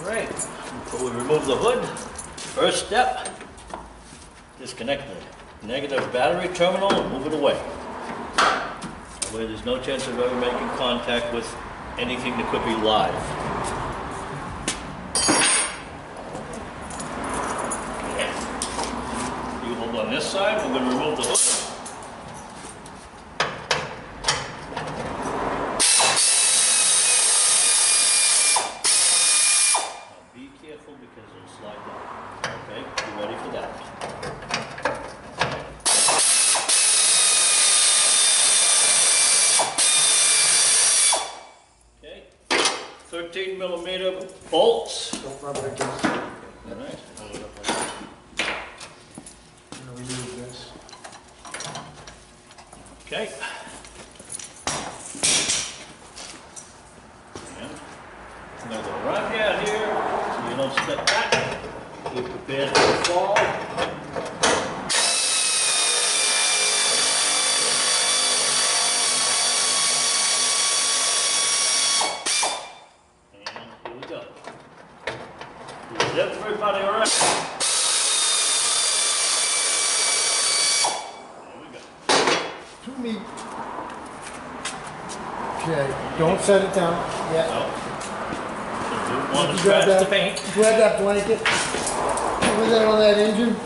Alright, before we remove the hood, first step, disconnect the negative battery terminal and move it away. That way there's no chance of ever making contact with anything that could be live. You hold on this side, we're going to remove the hood. Because it'll slide down. Okay, you ready for that? Okay, 13mm bolts. Don't rub it against it. All right. Hold it up like that. I'm going to remove this. Okay. And I'm going to go right down here. You don't step back, be prepared for the fall. And here we go. Is everybody all right? There we go. To me. Okay, don't set it down yet. No. Want to Grab scratch that, the paint. grab that blanket. Put that on that engine.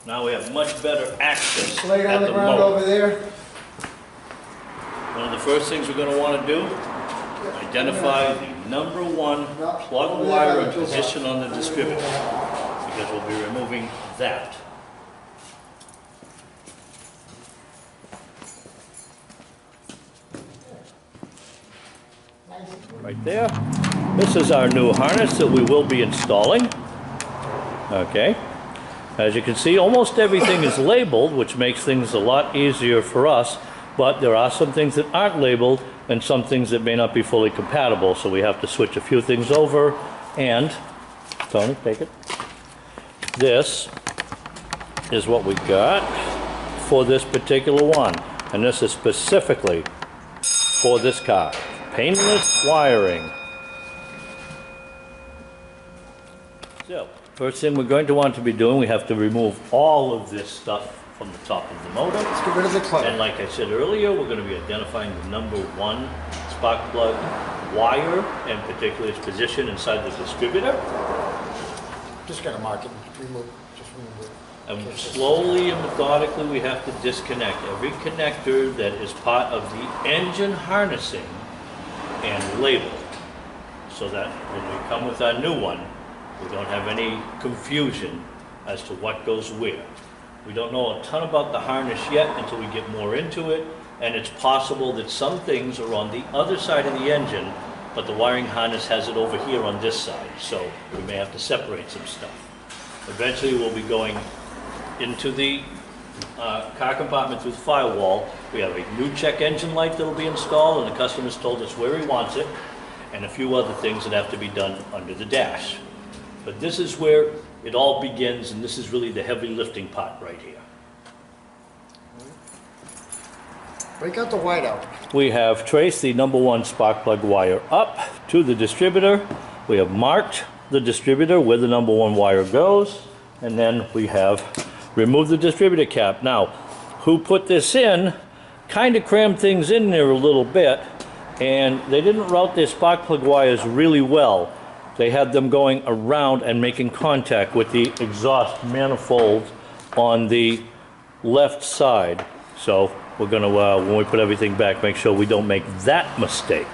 Now we have much better access Lay it at on the the ground motor. over there. One of the first things we're going to want to do, identify the number one plug wire and position on the distributor, because we'll be removing that. Right there. This is our new harness that we will be installing. Okay. As you can see, almost everything is labeled, which makes things a lot easier for us, but there are some things that aren't labeled and some things that may not be fully compatible, so we have to switch a few things over. And, Tony, take it. This is what we got for this particular one, and this is specifically for this car. Painless wiring. So, first thing we're going to want to be doing, we have to remove all of this stuff from the top of the motor. Let's get rid of the clutter. And like I said earlier, we're going to be identifying the number one spark plug wire, and particularly its position inside the distributor. Just gotta mark it. Remove. Just remove it. And slowly and methodically we have to disconnect every connector that is part of the engine harnessing and label, so that when we come with our new one, we don't have any confusion as to what goes where. We don't know a ton about the harness yet until we get more into it, and it's possible that some things are on the other side of the engine, but the wiring harness has it over here on this side, so we may have to separate some stuff. Eventually we'll be going into the car compartment through the firewall. We have a new check engine light that will be installed, and the customer's told us where he wants it, and a few other things that have to be done under the dash. But this is where it all begins, and this is really the heavy lifting part right here. Break out the white out. We have traced the number one spark plug wire up to the distributor. We have marked the distributor where the number one wire goes, and then we have removed the distributor cap. Now, who put this in kind of crammed things in there a little bit, and they didn't route their spark plug wires really well. They had them going around and making contact with the exhaust manifold on the left side. So we're going to, when we put everything back, make sure we don't make that mistake.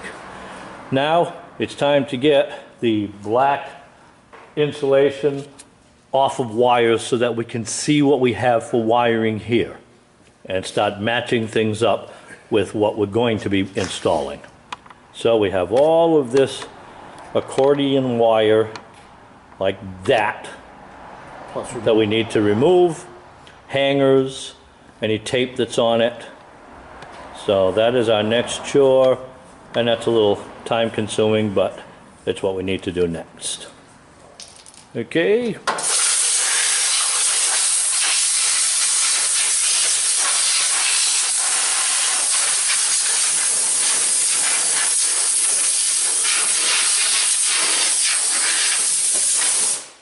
Now it's time to get the black insulation off of wires so that we can see what we have for wiring here and start matching things up with what we're going to be installing. So we have all of this accordion wire like that Plus that we need to remove, hangers, any tape that's on it. So that is our next chore, and that's a little time consuming, but it's what we need to do next. Okay.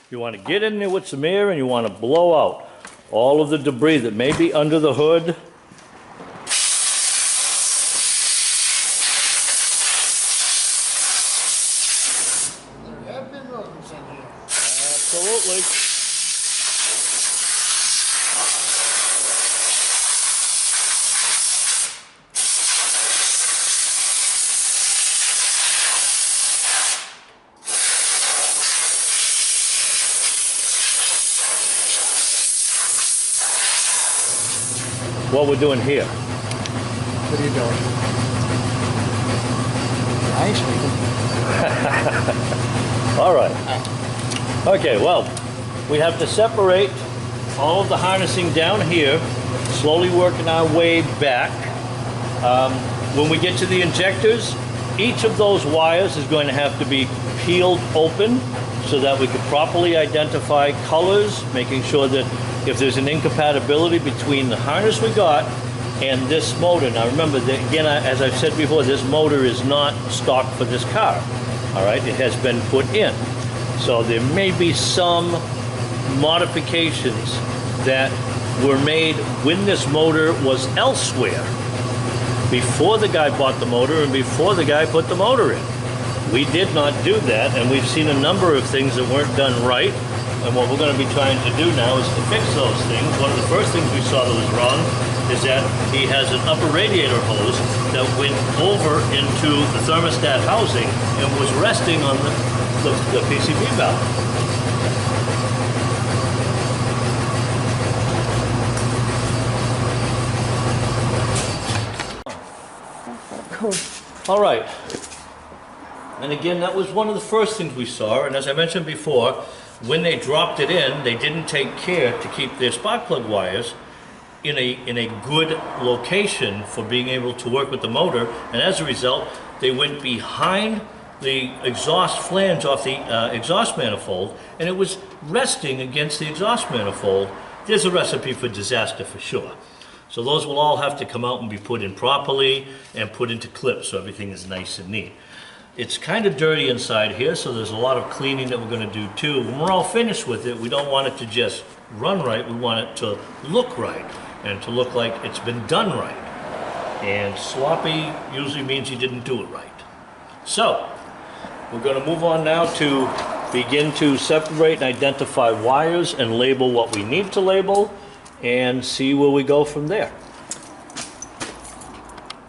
You want to get in there with some air and you want to blow out all of the debris that may be under the hood. There have been rodents in here. Absolutely. What we're doing here. What are you doing? Nice, All right. Okay, well, we have to separate all of the harnessing down here, slowly working our way back. When we get to the injectors, each of those wires is going to have to be peeled open so that we can properly identify colors, making sure that if there's an incompatibility between the harness we got and this motor. Now remember, that, again, as I've said before, this motor is not stock for this car. All right, it has been put in. So there may be some modifications that were made when this motor was elsewhere, before the guy bought the motor and before the guy put the motor in. We did not do that, and we've seen a number of things that weren't done right. And what we're going to be trying to do now is to fix those things. One of the first things we saw that was wrong is that he has an upper radiator hose that went over into the thermostat housing and was resting on the PCB valve. All right. And again, that was one of the first things we saw. And as I mentioned before, when they dropped it in, they didn't take care to keep their spark plug wires in a good location for being able to work with the motor. And as a result, they went behind the exhaust flange off the exhaust manifold, and it was resting against the exhaust manifold. There's a recipe for disaster for sure. So those will all have to come out and be put in properly and put into clips so everything is nice and neat. It's kind of dirty inside here, so there's a lot of cleaning that we're going to do too. When we're all finished with it, we don't want it to just run right, we want it to look right and to look like it's been done right. And sloppy usually means you didn't do it right. So, we're going to move on now to begin to separate and identify wires and label what we need to label and see where we go from there.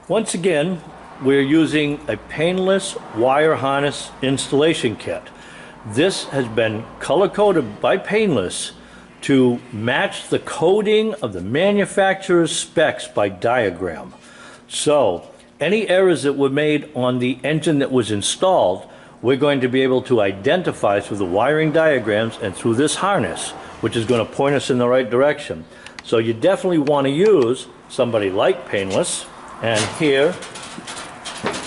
Once again, we're using a painless wire harness installation kit. This has been color-coded by Painless to match the coding of the manufacturer's specs by diagram. So, any errors that were made on the engine that was installed, we're going to be able to identify through the wiring diagrams and through this harness, which is going to point us in the right direction. So you definitely want to use somebody like Painless, and here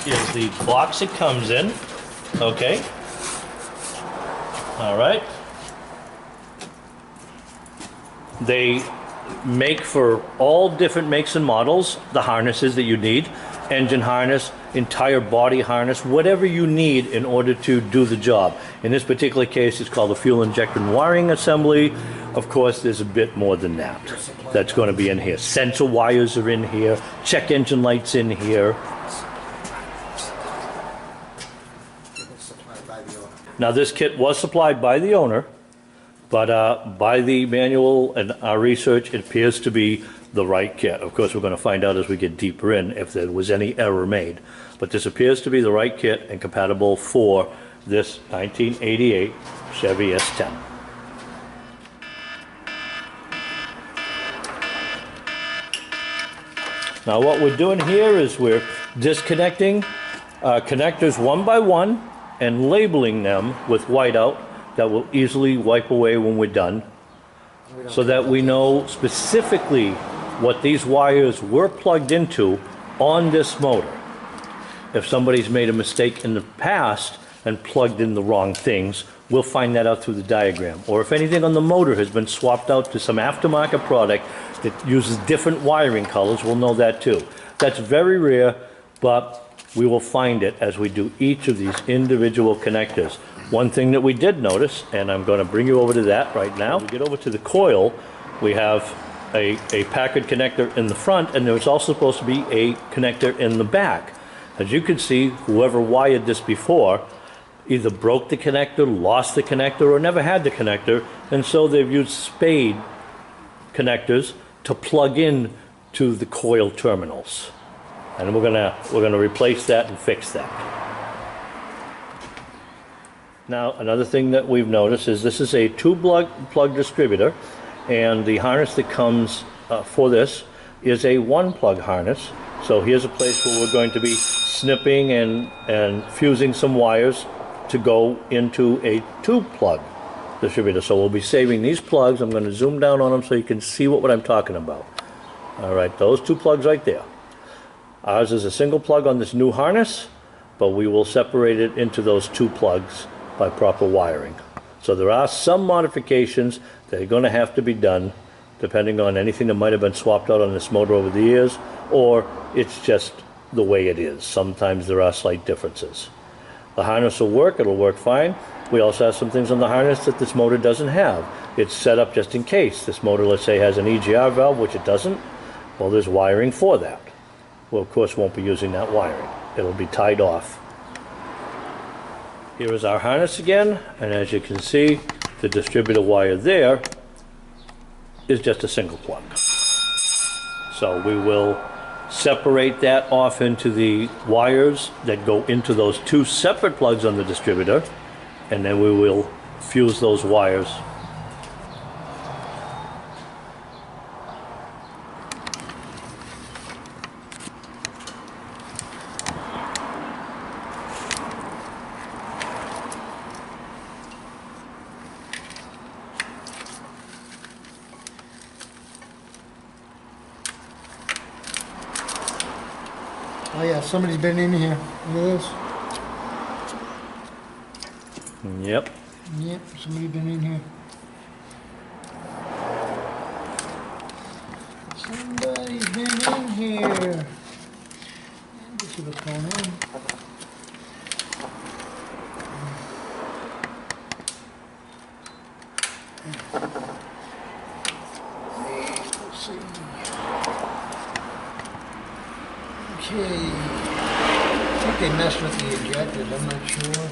is the box it comes in. Okay. All right. They make for all different makes and models the harnesses that you need. Engine harness, entire body harness, whatever you need in order to do the job. In this particular case, it's called a fuel injector and wiring assembly. Of course, there's a bit more than that that's going to be in here. Sensor wires are in here, check engine lights in here. Now, this kit was supplied by the owner, but by the manual and our research, it appears to be the right kit. Of course, we're going to find out as we get deeper in if there was any error made. But this appears to be the right kit and compatible for this 1988 Chevy S10. Now what we're doing here is we're disconnecting connectors one by one and labeling them with whiteout that will easily wipe away when we're done, so that we know specifically what these wires were plugged into on this motor. If somebody's made a mistake in the past and plugged in the wrong things, we'll find that out through the diagram. Or if anything on the motor has been swapped out to some aftermarket product that uses different wiring colors, we'll know that too. That's very rare, but we will find it as we do each of these individual connectors. One thing that we did notice, and I'm going to bring you over to that right now. When we get over to the coil, we have a packard connector in the front, and there's also supposed to be a connector in the back. As you can see, whoever wired this before either broke the connector, lost the connector, or never had the connector, and so they've used spade connectors to plug in to the coil terminals. And we're gonna replace that and fix that. Now, another thing that we've noticed is this is a two-plug distributor, and the harness that comes for this is a one-plug harness. So here's a place where we're going to be snipping and fusing some wires to go into a two-plug distributor. So we'll be saving these plugs. I'm going to zoom down on them so you can see what I'm talking about. All right, those two plugs right there. Ours is a single plug on this new harness, but we will separate it into those two plugs by proper wiring. So there are some modifications that are going to have to be done depending on anything that might have been swapped out on this motor over the years, or it's just the way it is. Sometimes there are slight differences. The harness will work, it'll work fine. We also have some things on the harness that this motor doesn't have. It's set up just in case. This motor, let's say, has an EGR valve, which it doesn't. Well, there's wiring for that. Well, of course, won't be using that wiring. It'll be tied off. Here is our harness again, and as you can see, the distributor wire there is just a single plug. So we will separate that off into the wires that go into those two separate plugs on the distributor, and then we will fuse those wires. Oh yeah, somebody's been in here. Look at Yep. this. Yep, somebody's been in here. Somebody's been in here. This is what's going on. Let's see. Okay. I think they messed with the ejectors, I'm not sure.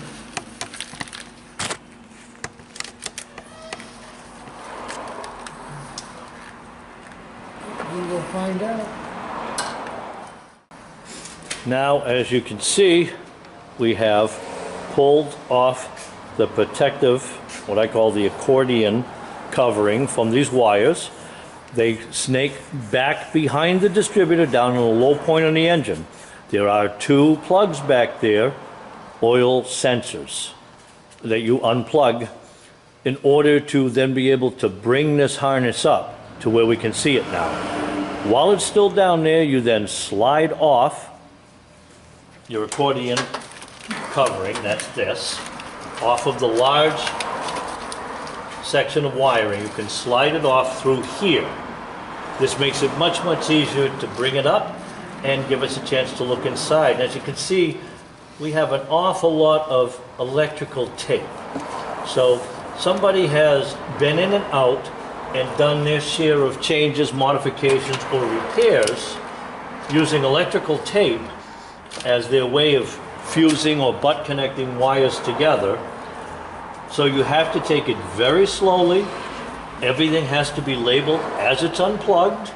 We will find out. Now, as you can see, we have pulled off the protective, what I call the accordion covering from these wires. They snake back behind the distributor down in a low point on the engine. There are two plugs back there, oil sensors, that you unplug in order to then be able to bring this harness up to where we can see it now. While it's still down there, you then slide off your accordion covering, that's this, off of the large section of wiring. You can slide it off through here. This makes it much, much easier to bring it up and give us a chance to look inside. And as you can see, we have an awful lot of electrical tape. So somebody has been in and out and done their share of changes, modifications, or repairs using electrical tape as their way of fusing or butt connecting wires together. So you have to take it very slowly. Everything has to be labeled as it's unplugged.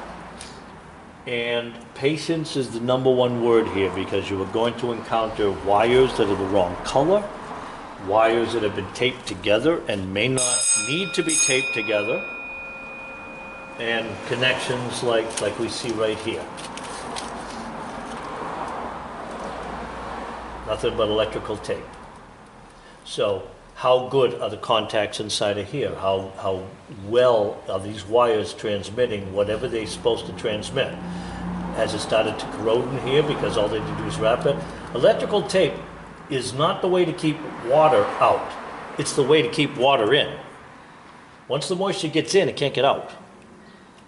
And patience is the #1 word here, because you are going to encounter wires that are the wrong color, wires that have been taped together and may not need to be taped together, and connections like we see right here. nothing but electrical tape. So how good are the contacts inside of here? How well are these wires transmitting whatever they're supposed to transmit? Has it started to corrode in here because all they do is wrap it? Electrical tape is not the way to keep water out. It's the way to keep water in. Once the moisture gets in, it can't get out.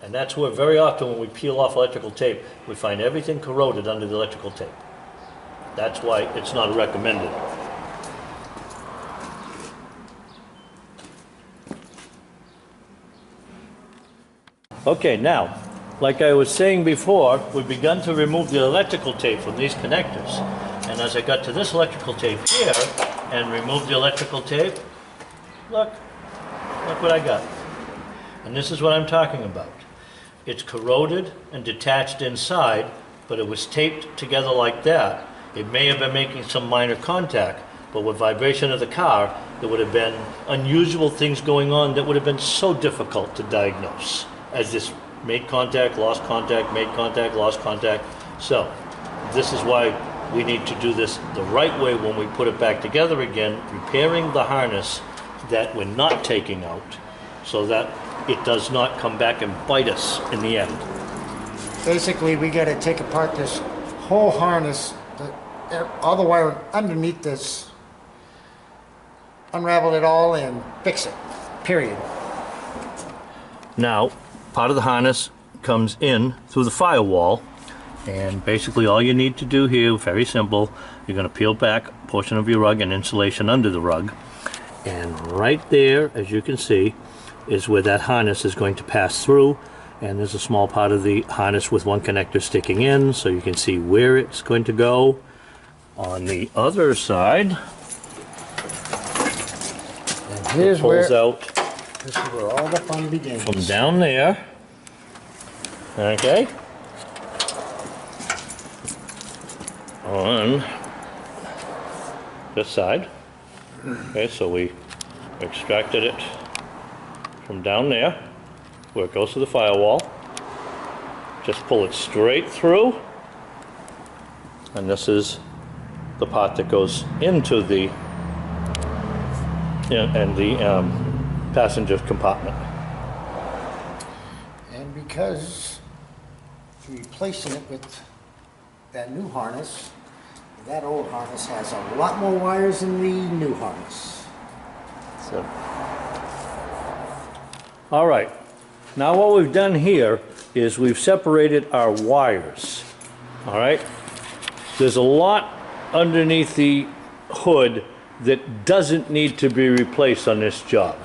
And that's where very often when we peel off electrical tape, we find everything corroded under the electrical tape. That's why it's not recommended. Okay, now, like I was saying before, we've begun to remove the electrical tape from these connectors. And as I got to this electrical tape here and removed the electrical tape, look what I got. And this is what I'm talking about. It's corroded and detached inside, but it was taped together like that. It may have been making some minor contact, but with vibration of the car, there would have been unusual things going on that would have been so difficult to diagnose, as this made contact, lost contact, made contact, lost contact. So this is why we need to do this the right way when we put it back together again, repairing the harness that we're not taking out so that it does not come back and bite us in the end. Basically, we got to take apart this whole harness, all the wire underneath this, unravel it all and fix it, period. Now, part of the harness comes in through the firewall, and basically all you need to do here, very simple, you're going to peel back a portion of your rug and insulation under the rug, and right there, as you can see, is where that harness is going to pass through, and there's a small part of the harness with one connector sticking in, so you can see where it's going to go. On the other side, And here's it pulls where, out this is where all the fun begins. from down there, okay, on this side. Okay, so we extracted it from down there where it goes to the firewall. Just pull it straight through, and this is the part that goes into the passenger compartment. And because replacing it with that new harness, that old harness has a lot more wires than the new harness. So, all right, now what we've done here is we've separated our wires. All right, there's a lot underneath the hood that doesn't need to be replaced on this job.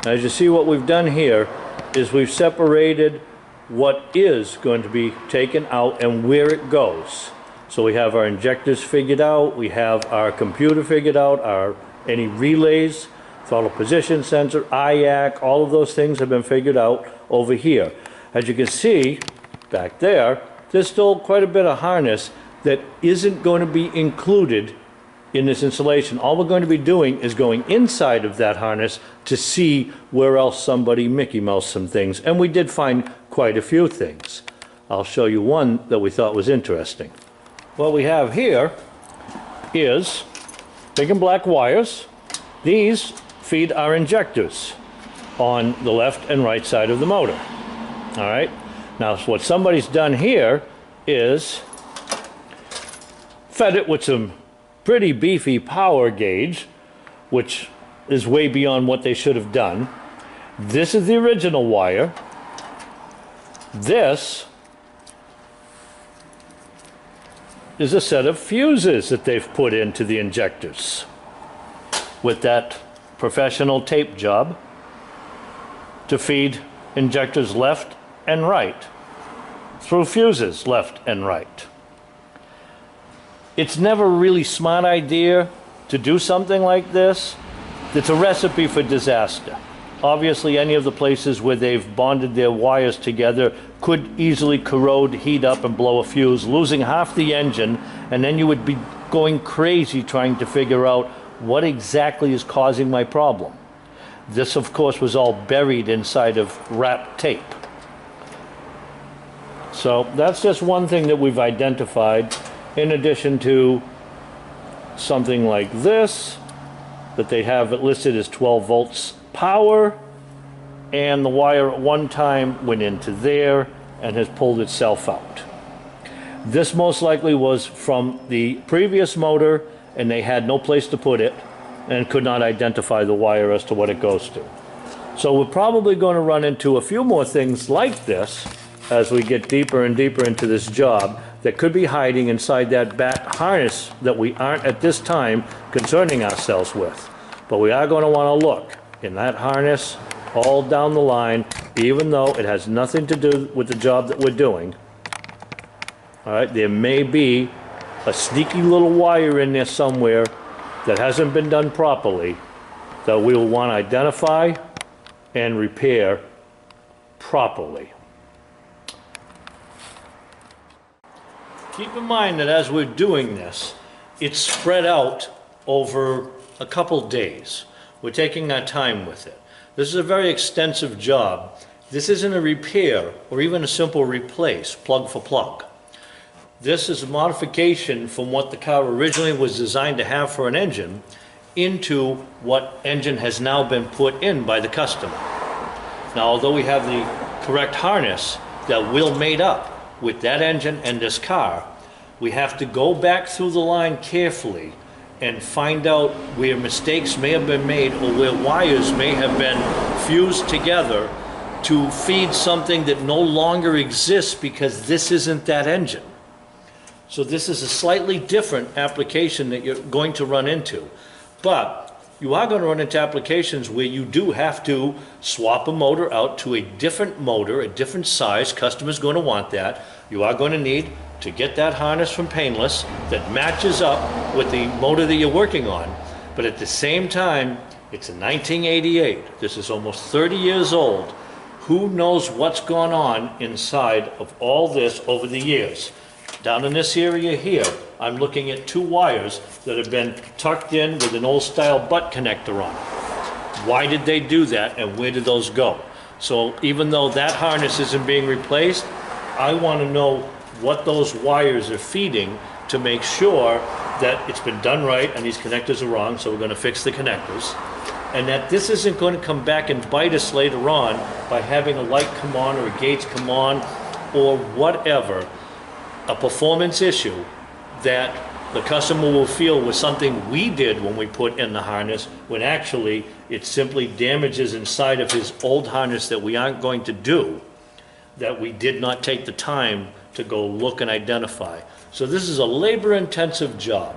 Now, as you see, what we've done here is we've separated what is going to be taken out and where it goes. So we have our injectors figured out, we have our computer figured out, any relays, throttle position sensor, IAC, all of those things have been figured out over here. As you can see back there, there's still quite a bit of harness that isn't going to be included in this installation. All we're going to be doing is going inside of that harness to see where else somebody Mickey Mouse some things, and we did find quite a few things. I'll show you one that we thought was interesting. What we have here is big and black wires. These feed our injectors on the left and right side of the motor. All right, now what somebody's done here is fed it with some pretty beefy power gauge, which is way beyond what they should have done. This is the original wire. This is a set of fuses that they've put into the injectors with that professional tape job to feed injectors left and right through fuses left and right. It's never a really smart idea to do something like this. It's a recipe for disaster. Obviously, any of the places where they've bonded their wires together could easily corrode, heat up, and blow a fuse, losing half the engine, and then you would be going crazy trying to figure out what exactly is causing my problem. This, of course, was all buried inside of wrapped tape. So that's just one thing that we've identified, in addition to something like this, that they have it listed as 12 volts power, and the wire at one time went into there and has pulled itself out. This most likely was from the previous motor, and they had no place to put it and could not identify the wire as to what it goes to. So we're probably going to run into a few more things like this as we get deeper and deeper into this job that could be hiding inside that back harness that we aren't at this time concerning ourselves with. But we are going to want to look in that harness all down the line, even though it has nothing to do with the job that we're doing. All right, there may be a sneaky little wire in there somewhere that hasn't been done properly that we will want to identify and repair properly. Keep in mind that as we're doing this, it's spread out over a couple days. We're taking our time with it. This is a very extensive job. This isn't a repair or even a simple replace, plug for plug. This is a modification from what the car originally was designed to have for an engine into what engine has now been put in by the customer. Now, although we have the correct harness that will mate up with that engine and this car, we have to go back through the line carefully and find out where mistakes may have been made or where wires may have been fused together to feed something that no longer exists because this isn't that engine. So this is a slightly different application that you're going to run into. But you are going to run into applications where you do have to swap a motor out to a different motor, a different size. Customer's going to want that. You are going to need to get that harness from Painless that matches up with the motor that you're working on. But at the same time, it's a 1988. This is almost 30 years old. Who knows what's gone on inside of all this over the years? Down in this area here, I'm looking at two wires that have been tucked in with an old style butt connector on it. Why did they do that and where did those go? So even though that harness isn't being replaced, I want to know what those wires are feeding to make sure that it's been done right and these connectors are wrong, so we're going to fix the connectors. And that this isn't going to come back and bite us later on by having a light come on or a gauge come on or whatever. A performance issue that the customer will feel was something we did when we put in the harness, when actually it simply damages inside of his old harness that we aren't going to do, that we did not take the time to go look and identify. So this is a labor-intensive job.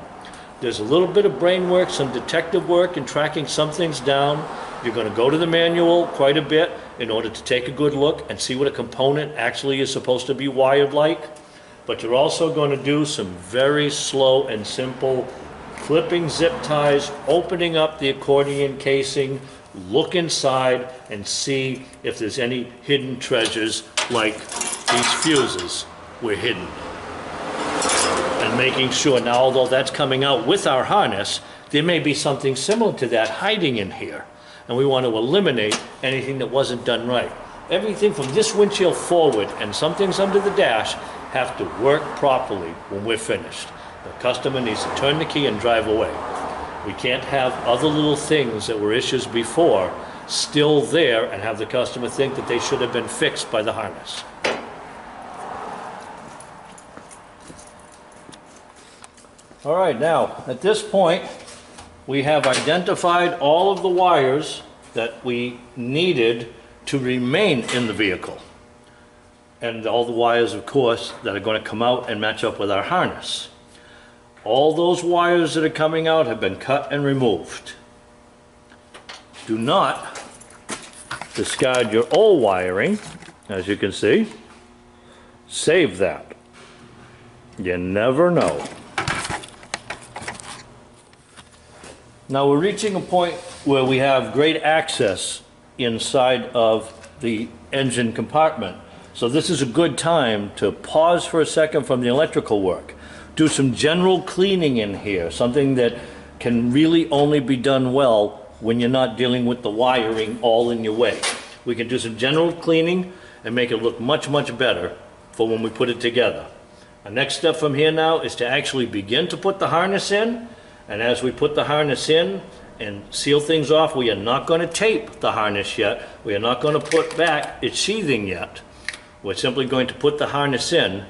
There's a little bit of brain work, some detective work in tracking some things down. You're going to go to the manual quite a bit in order to take a good look and see what a component actually is supposed to be wired like. But you're also going to do some very slow and simple clipping zip ties, opening up the accordion casing, look inside and see if there's any hidden treasures like these fuses were hidden. And making sure, now although that's coming out with our harness, there may be something similar to that hiding in here. And we want to eliminate anything that wasn't done right. Everything from this windshield forward and some things under the dash have to work properly when we're finished. The customer needs to turn the key and drive away. We can't have other little things that were issues before still there and have the customer think that they should have been fixed by the harness. All right, now at this point we have identified all of the wires that we needed to remain in the vehicle. And all the wires, of course, that are going to come out and match up with our harness. All those wires that are coming out have been cut and removed. Do not discard your old wiring, as you can see. Save that. You never know. Now we're reaching a point where we have great access inside of the engine compartment. So this is a good time to pause for a second from the electrical work. Do some general cleaning in here, something that can really only be done well when you're not dealing with the wiring all in your way. We can do some general cleaning and make it look much, much better for when we put it together. Our next step from here now is to actually begin to put the harness in, And as we put the harness in and seal things off, we are not going to tape the harness yet. We are not going to put back its sheathing yet. We're simply going to put the harness in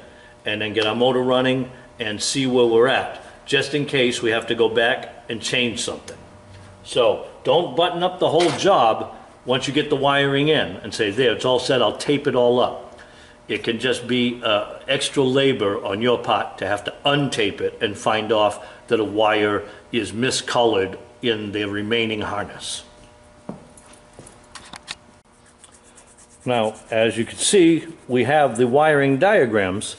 and then get our motor running and see where we're at, just in case we have to go back and change something. So don't button up the whole job once you get the wiring in and say, there, it's all set, I'll tape it all up. It can just be extra labor on your part to have to untape it and find off that a wire is miscolored in the remaining harness. Now, as you can see, we have the wiring diagrams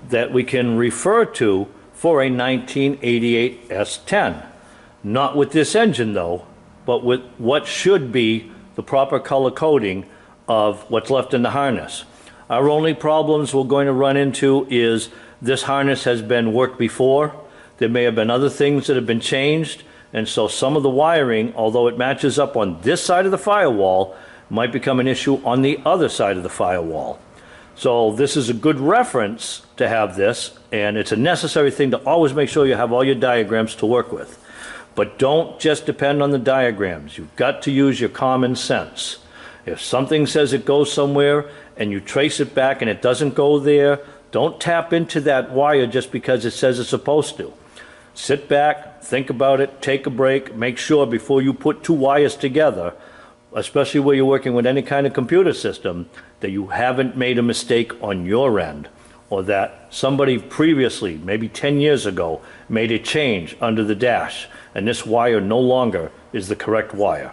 that we can refer to for a 1988 S10. Not with this engine though, but with what should be the proper color coding of what's left in the harness. Our only problems we're going to run into is this harness has been worked before. There may have been other things that have been changed, and so some of the wiring, although it matches up on this side of the firewall, might become an issue on the other side of the firewall. So this is a good reference to have this, and it's a necessary thing to always make sure you have all your diagrams to work with. But don't just depend on the diagrams. You've got to use your common sense. If something says it goes somewhere and you trace it back and it doesn't go there, don't tap into that wire just because it says it's supposed to. Sit back, think about it, take a break, make sure before you put two wires together, especially where you're working with any kind of computer system, that you haven't made a mistake on your end, or that somebody previously, maybe 10 years ago, made a change under the dash, and this wire no longer is the correct wire.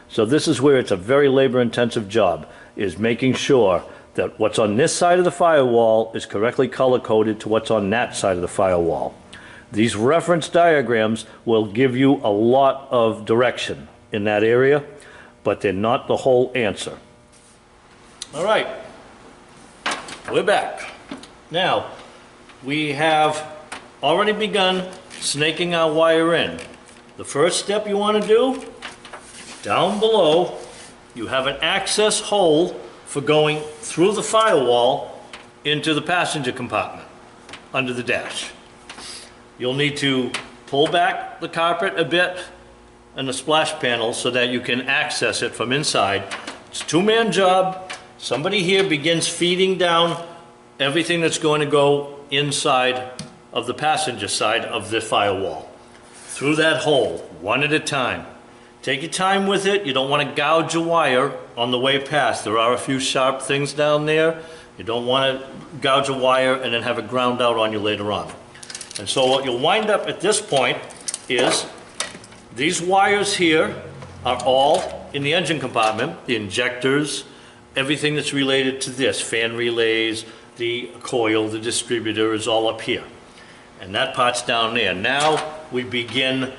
So this is where it's a very labor-intensive job, is making sure that what's on this side of the firewall is correctly color-coded to what's on that side of the firewall. These reference diagrams will give you a lot of direction in that area, but they're not the whole answer. All right, we're back. Now, we have already begun snaking our wire in. The first step you want to do, down below, you have an access hole for going through the firewall into the passenger compartment under the dash. You'll need to pull back the carpet a bit and the splash panel so that you can access it from inside. It's a two-man job. Somebody here begins feeding down everything that's going to go inside of the passenger side of the firewall. Through that hole, one at a time. Take your time with it. You don't want to gouge a wire on the way past. There are a few sharp things down there. You don't want to gouge a wire and then have it ground out on you later on. And so what you'll wind up at this point is these wires here are all in the engine compartment, the injectors, everything that's related to this, fan relays, the coil, the distributor is all up here. And that part's down there. Now we begin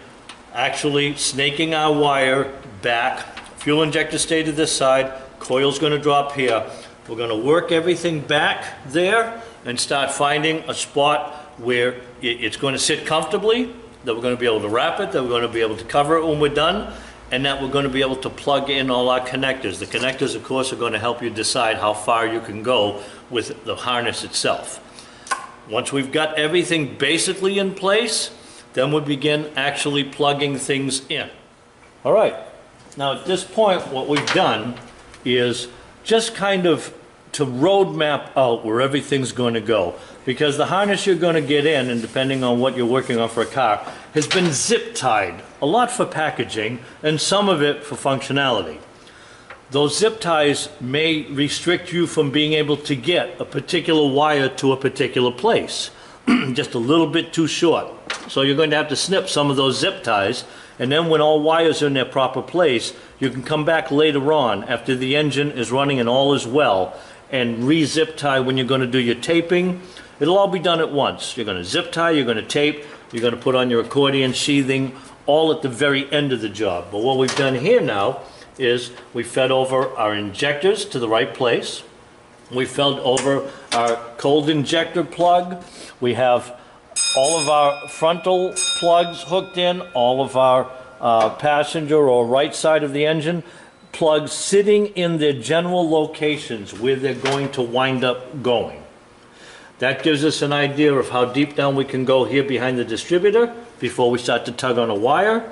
actually snaking our wire back. Fuel injector stay to this side, coil's going to drop here. We're going to work everything back there and start finding a spot where it's going to sit comfortably, that we're going to be able to wrap it, that we're going to be able to cover it when we're done, and that we're going to be able to plug in all our connectors. The connectors, of course, are going to help you decide how far you can go with the harness itself. Once we've got everything basically in place, then we'll begin actually plugging things in. All right, now at this point, what we've done is just kind of to road map out where everything's going to go. Because the harness you're going to get in, and depending on what you're working on for a car, has been zip tied. A lot for packaging, and some of it for functionality. Those zip ties may restrict you from being able to get a particular wire to a particular place. Just a little bit too short. So you're going to have to snip some of those zip ties, and then when all wires are in their proper place, you can come back later on after the engine is running and all is well, and re-zip tie when you're going to do your taping. It'll all be done at once. You're going to zip tie, you're going to tape, you're going to put on your accordion sheathing, all at the very end of the job. But what we've done here now is we fed over our injectors to the right place. We fed over our cold injector plug. We have all of our frontal plugs hooked in, all of our passenger or right side of the engine plugs sitting in their general locations where they're going to wind up going. That gives us an idea of how deep down we can go here behind the distributor before we start to tug on a wire,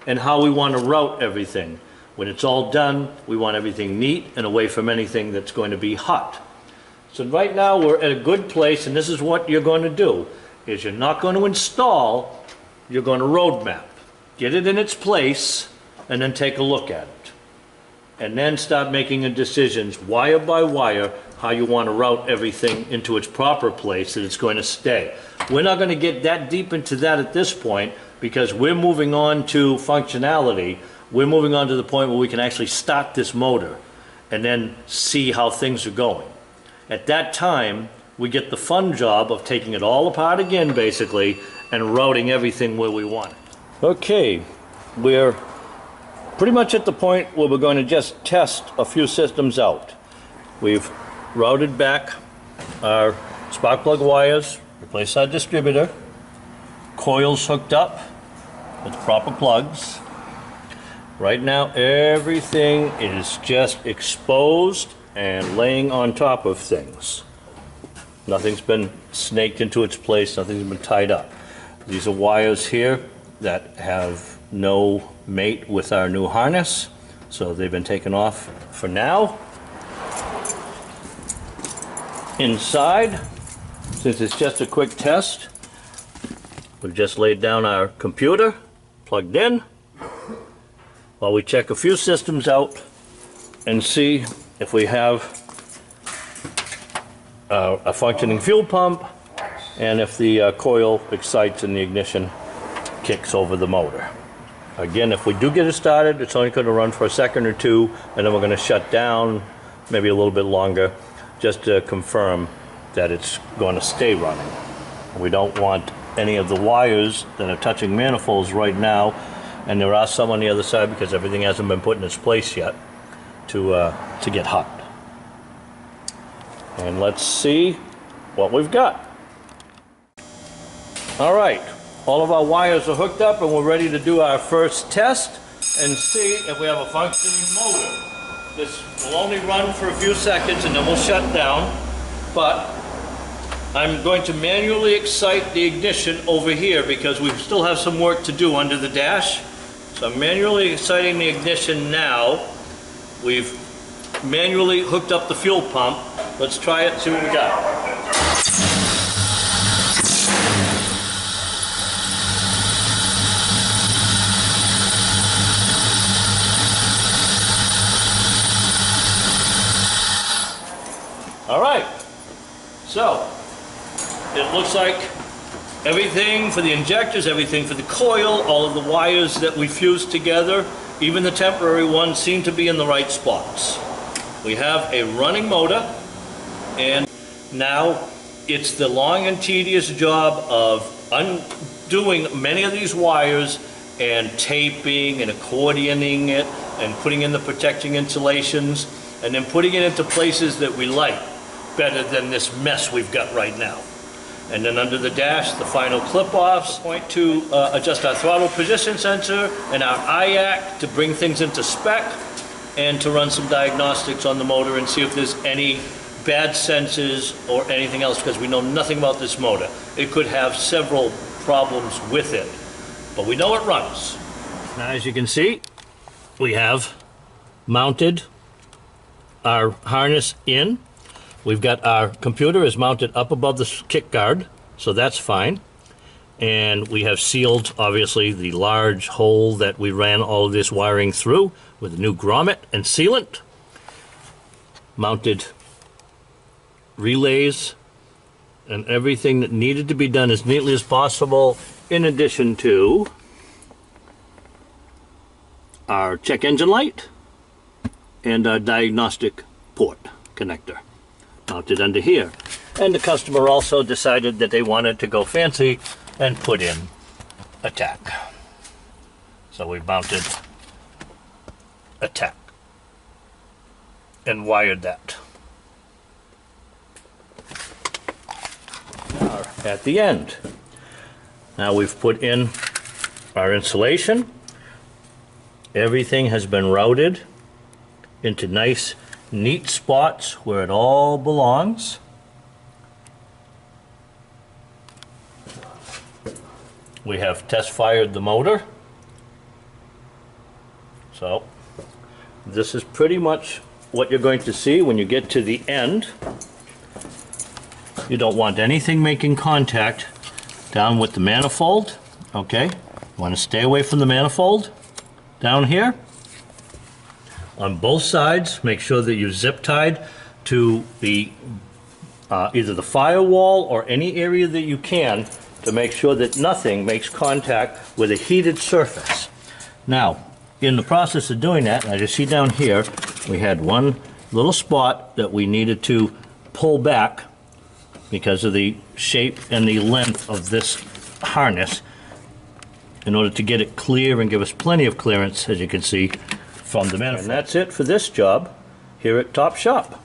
and how we want to route everything. When it's all done, we want everything neat and away from anything that's going to be hot. So right now we're at a good place, and this is what you're going to do, is you're not going to install, you're going to road map. Get it in its place, and then take a look at it. And then start making decisions, wire by wire, how you want to route everything into its proper place that it's going to stay. We're not going to get that deep into that at this point because we're moving on to functionality. We're moving on to the point where we can actually start this motor and then see how things are going. At that time, we get the fun job of taking it all apart again, basically, and routing everything where we want it. Okay, we're pretty much at the point where we're going to just test a few systems out. We've routed back our spark plug wires, replaced our distributor, coils hooked up with proper plugs. Right now everything is just exposed and laying on top of things. Nothing's been snaked into its place, nothing's been tied up. These are wires here that have no mate with our new harness, so they've been taken off for now. Inside, since it's just a quick test, we've just laid down our computer, plugged in, while we check a few systems out and see if we have a functioning fuel pump and if the coil excites and the ignition kicks over the motor. Again, if we do get it started, it's only going to run for a second or two, and then we're going to shut down, maybe a little bit longer, just to confirm that it's going to stay running. We don't want any of the wires that are touching manifolds right now, and there are some on the other side because everything hasn't been put in its place yet, to get hot. And let's see what we've got. All right. All of our wires are hooked up and we're ready to do our first test and see if we have a functioning motor. This will only run for a few seconds and then we'll shut down, but I'm going to manually excite the ignition over here because we still have some work to do under the dash. So I'm manually exciting the ignition now. We've manually hooked up the fuel pump. Let's try it, see what we got. All right, so it looks like everything for the injectors, everything for the coil, all of the wires that we fused together, even the temporary ones seem to be in the right spots. We have a running motor, and now it's the long and tedious job of undoing many of these wires and taping and accordioning it and putting in the protecting insulations and then putting it into places that we like better than this mess we've got right now. And then under the dash, the final clip-offs, point to adjust our throttle position sensor and our IAC to bring things into spec and to run some diagnostics on the motor and see if there's any bad senses or anything else, because we know nothing about this motor. It could have several problems with it, but we know it runs. Now, as you can see, we have mounted our harness in. We've got our computer is mounted up above the kick guard, so that's fine. And we have sealed, obviously, the large hole that we ran all of this wiring through with a new grommet and sealant. Mounted relays and everything that needed to be done as neatly as possible, in addition to our check engine light and our diagnostic port connector mounted under here. And the customer also decided that they wanted to go fancy and put in a tack. So we mounted a tack and wired that. Now, at the end, now we've put in our insulation. Everything has been routed into nice, neat spots where it all belongs. We have test fired the motor. So this is pretty much what you're going to see when you get to the end. You don't want anything making contact down with the manifold, okay? You want to stay away from the manifold down here. On both sides, make sure that you're zip tied to the either the firewall or any area that you can to make sure that nothing makes contact with a heated surface. Now, in the process of doing that, as you see down here, we had one little spot that we needed to pull back because of the shape and the length of this harness in order to get it clear and give us plenty of clearance, as you can see, from the manifold. And that's it for this job here at Top Shop.